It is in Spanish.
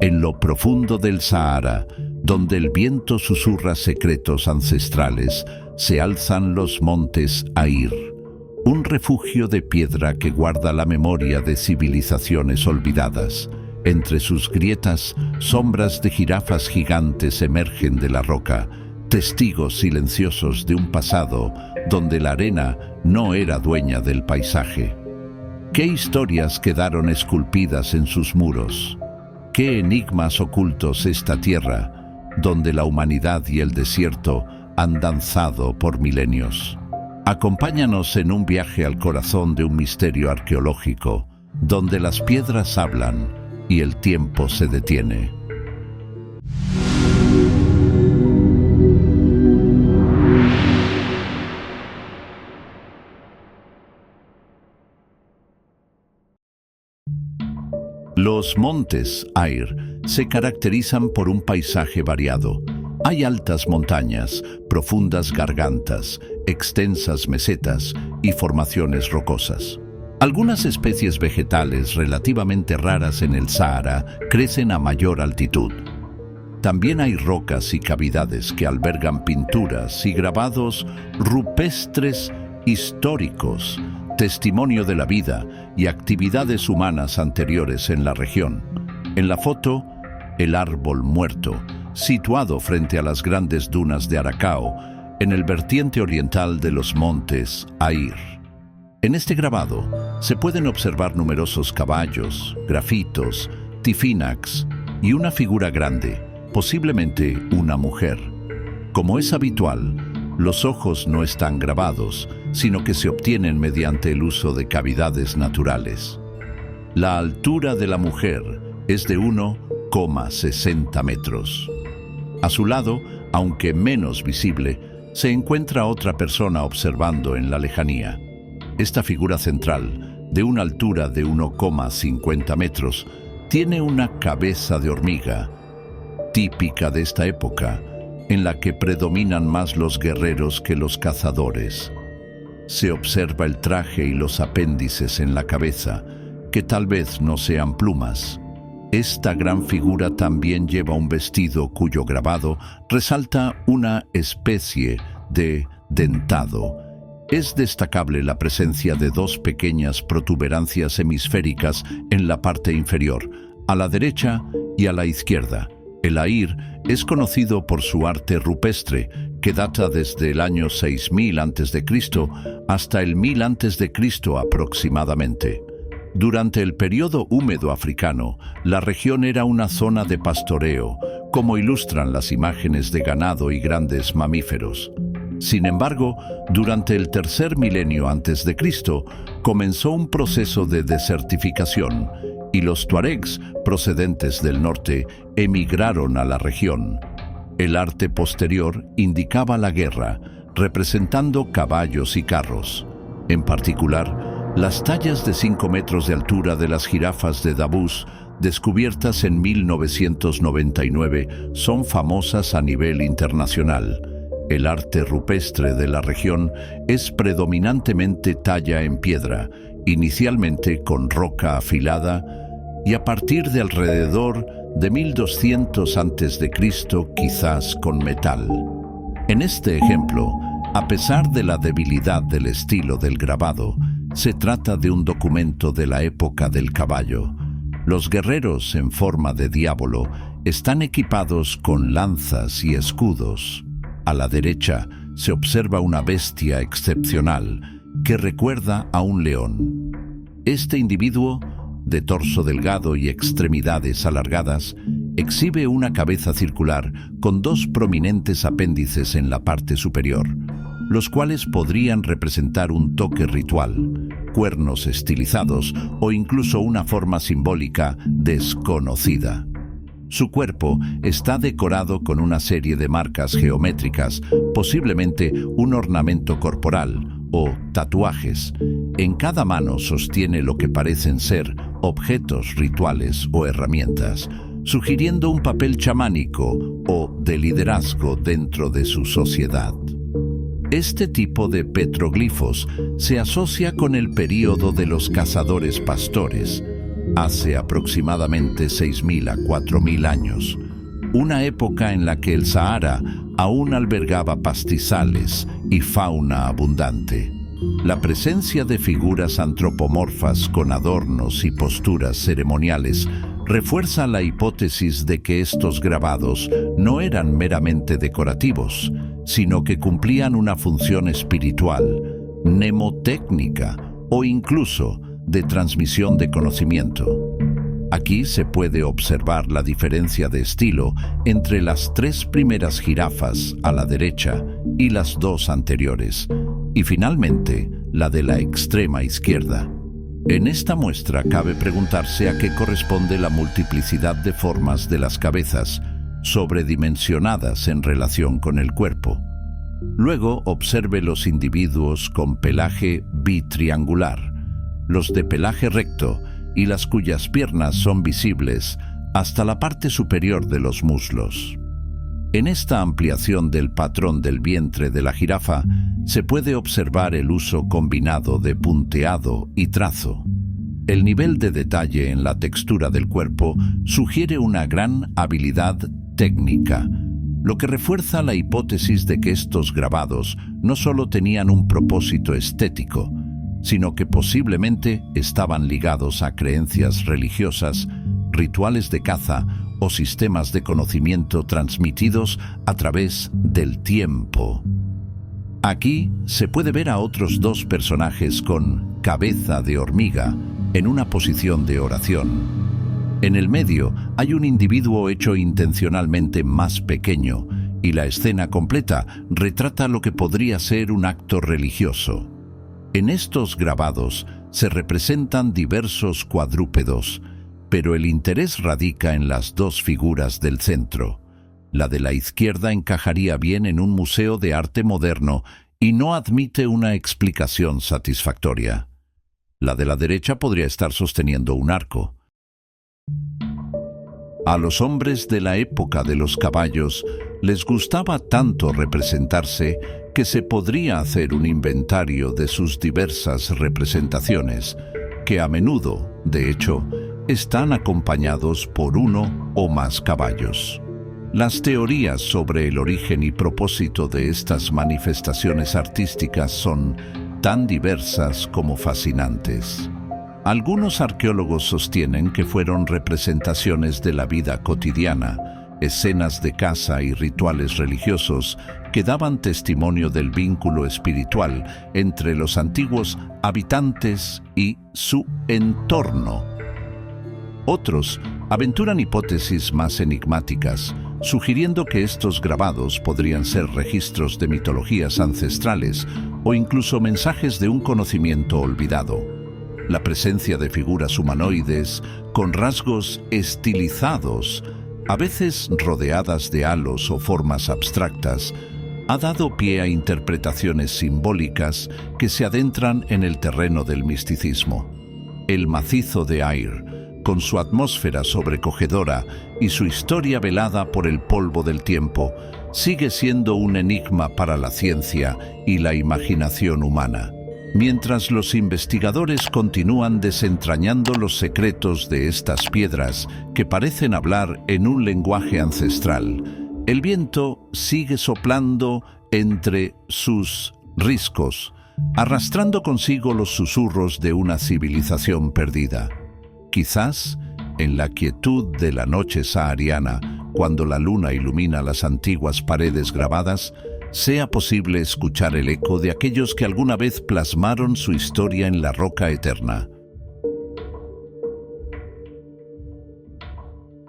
en lo profundo del Sahara, donde el viento susurra secretos ancestrales, se alzan los montes Aïr, un refugio de piedra que guarda la memoria de civilizaciones olvidadas. Entre sus grietas, sombras de jirafas gigantes emergen de la roca, testigos silenciosos de un pasado donde la arena no era dueña del paisaje. ¿Qué historias quedaron esculpidas en sus muros? ¿Qué enigmas ocultos esta tierra, donde la humanidad y el desierto han danzado por milenios? Acompáñanos en un viaje al corazón de un misterio arqueológico, donde las piedras hablan y el tiempo se detiene. Los montes Aïr se caracterizan por un paisaje variado. Hay altas montañas, profundas gargantas, extensas mesetas y formaciones rocosas. Algunas especies vegetales relativamente raras en el Sahara crecen a mayor altitud. También hay rocas y cavidades que albergan pinturas y grabados rupestres históricos, testimonio de la vida y actividades humanas anteriores en la región. En la foto, el árbol muerto, situado frente a las grandes dunas de Aracao, en el vertiente oriental de los montes Aïr. En este grabado se pueden observar numerosos caballos, grafitos, tifinacs y una figura grande, posiblemente una mujer. Como es habitual, los ojos no están grabados, sino que se obtienen mediante el uso de cavidades naturales. La altura de la mujer es de 1,60 metros. A su lado, aunque menos visible, se encuentra otra persona observando en la lejanía. Esta figura central, de una altura de 1,50 metros, tiene una cabeza de hormiga, típica de esta época, en la que predominan más los guerreros que los cazadores. Se observa el traje y los apéndices en la cabeza, que tal vez no sean plumas. Esta gran figura también lleva un vestido cuyo grabado resalta una especie de dentado. Es destacable la presencia de dos pequeñas protuberancias hemisféricas en la parte inferior, a la derecha y a la izquierda. El Aïr es conocido por su arte rupestre, que data desde el año 6000 a.C. hasta el 1000 a.C. aproximadamente. Durante el periodo húmedo africano, la región era una zona de pastoreo, como ilustran las imágenes de ganado y grandes mamíferos. Sin embargo, durante el tercer milenio antes de Cristo, comenzó un proceso de desertificación, y los tuaregs, procedentes del norte, emigraron a la región. El arte posterior indicaba la guerra, representando caballos y carros. En particular, las tallas de 5 metros de altura de las jirafas de Dabús, descubiertas en 1999, son famosas a nivel internacional. El arte rupestre de la región es predominantemente talla en piedra, inicialmente con roca afilada, y a partir de alrededor de 1200 a.C., quizás con metal. En este ejemplo, a pesar de la debilidad del estilo del grabado, se trata de un documento de la época del caballo. Los guerreros en forma de diablo están equipados con lanzas y escudos. A la derecha se observa una bestia excepcional que recuerda a un león. Este individuo, de torso delgado y extremidades alargadas, exhibe una cabeza circular con dos prominentes apéndices en la parte superior, los cuales podrían representar un toque ritual, cuernos estilizados o incluso una forma simbólica desconocida. Su cuerpo está decorado con una serie de marcas geométricas, posiblemente un ornamento corporal o tatuajes. En cada mano sostiene lo que parecen ser objetos rituales o herramientas, sugiriendo un papel chamánico o de liderazgo dentro de su sociedad. Este tipo de petroglifos se asocia con el período de los cazadores-pastores, hace aproximadamente 6.000 a 4.000 años, una época en la que el Sahara aún albergaba pastizales y fauna abundante. La presencia de figuras antropomorfas con adornos y posturas ceremoniales refuerza la hipótesis de que estos grabados no eran meramente decorativos, sino que cumplían una función espiritual, mnemotécnica o incluso de transmisión de conocimiento. Aquí se puede observar la diferencia de estilo entre las 3 primeras jirafas a la derecha y las 2 anteriores, y finalmente la de la extrema izquierda. En esta muestra cabe preguntarse a qué corresponde la multiplicidad de formas de las cabezas, sobredimensionadas en relación con el cuerpo. Luego observe los individuos con pelaje bitriangular, los de pelaje recto y las cuyas piernas son visibles hasta la parte superior de los muslos. En esta ampliación del patrón del vientre de la jirafa se puede observar el uso combinado de punteado y trazo. El nivel de detalle en la textura del cuerpo sugiere una gran habilidad técnica, lo que refuerza la hipótesis de que estos grabados no solo tenían un propósito estético, sino que posiblemente estaban ligados a creencias religiosas, rituales de caza o sistemas de conocimiento transmitidos a través del tiempo. Aquí se puede ver a otros 2 personajes con cabeza de hormiga en una posición de oración. En el medio hay un individuo hecho intencionalmente más pequeño y la escena completa retrata lo que podría ser un acto religioso. En estos grabados se representan diversos cuadrúpedos, pero el interés radica en las 2 figuras del centro. La de la izquierda encajaría bien en un museo de arte moderno y no admite una explicación satisfactoria. La de la derecha podría estar sosteniendo un arco. A los hombres de la época de los caballos les gustaba tanto representarse que se podría hacer un inventario de sus diversas representaciones, que a menudo, de hecho, están acompañados por 1 o más caballos. Las teorías sobre el origen y propósito de estas manifestaciones artísticas son tan diversas como fascinantes. Algunos arqueólogos sostienen que fueron representaciones de la vida cotidiana, escenas de caza y rituales religiosos que daban testimonio del vínculo espiritual entre los antiguos habitantes y su entorno. Otros aventuran hipótesis más enigmáticas, sugiriendo que estos grabados podrían ser registros de mitologías ancestrales o incluso mensajes de un conocimiento olvidado. La presencia de figuras humanoides con rasgos estilizados, a veces rodeadas de halos o formas abstractas, ha dado pie a interpretaciones simbólicas que se adentran en el terreno del misticismo. El macizo de Ayr, con su atmósfera sobrecogedora y su historia velada por el polvo del tiempo, sigue siendo un enigma para la ciencia y la imaginación humana. Mientras los investigadores continúan desentrañando los secretos de estas piedras que parecen hablar en un lenguaje ancestral, el viento sigue soplando entre sus riscos, arrastrando consigo los susurros de una civilización perdida. Quizás, en la quietud de la noche sahariana, cuando la luna ilumina las antiguas paredes grabadas, sea posible escuchar el eco de aquellos que alguna vez plasmaron su historia en la roca eterna.